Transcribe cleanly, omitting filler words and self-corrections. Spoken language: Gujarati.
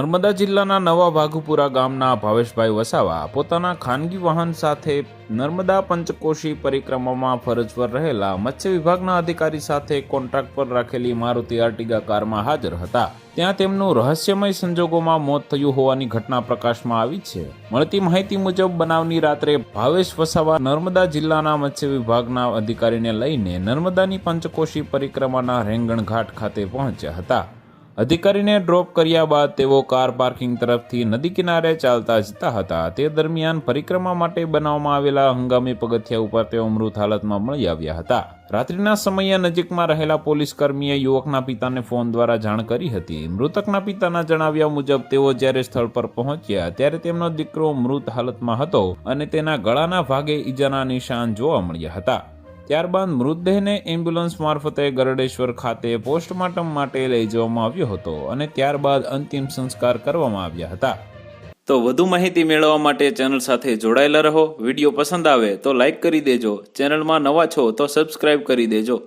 નર્મદા જિલ્લાના નવા ભાગુપુરા ગામના ભાવેશભાઈ વસાવા પોતાના ખાનગી વાહન સાથે નર્મદા પંચકોશી પરિક્રમામાં ફરજ પર રહેલા મત્સ્ય વિભાગના અધિકારી સાથે કોન્ટ્રાક્ટ પર રાખેલી મારુતિ આર્ટિગા કારમાં હાજર હતા. ત્યાં તેમનું રહસ્યમય સંજોગોમાં મોત થયું હોવાની ઘટના પ્રકાશમાં આવી છે. મળતી માહિતી મુજબ બનાવની રાત્રે ભાવેશ વસાવા નર્મદા જિલ્લાના મત્સ્ય વિભાગના અધિકારીને લઈને નર્મદાની પંચકોશી પરિક્રમાના રેંગણ ઘાટ ખાતે પહોંચ્યા હતા. અધિકારીને ડ્રોપ કર્યા બાદ તેઓ કાર પાર્કિંગ તરફથી નદી કિનારે ચાલતા જતા હતા. તે દરમિયાન પરિક્રમા માટે બનાવવામાં આવેલા હંગામી પગથિયા ઉપર તેઓ મૃત હાલતમાં મળી આવ્યા હતા. રાત્રિના સમયે નજીકમાં રહેલા પોલીસ કર્મીએ યુવકના પિતાને ફોન દ્વારા જાણ કરી હતી. મૃતકના પિતાના જણાવ્યા મુજબ તેઓ જ્યારે સ્થળ પર પહોંચ્યા ત્યારે તેમનો દીકરો મૃત હાલતમાં હતો અને તેના ગળાના ભાગે ઈજાના નિશાન જોવા મળ્યા હતા. ત્યારબાદ મૃતદેહને એમ્બ્યુલન્સ મારફતે ગરડેશ્વર ખાતે પોસ્ટમોર્ટમ માટે લઈ જવામાં આવ્યો હતો અને ત્યારબાદ અંતિમ સંસ્કાર કરવામાં આવ્યા હતા. તો વધુ માહિતી મેળવવા માટે ચેનલ સાથે જોડાયેલા રહો. વિડીયો પસંદ આવે તો લાઇક કરી દેજો. ચેનલમાં નવા છો તો સબસ્ક્રાઇબ કરી દેજો.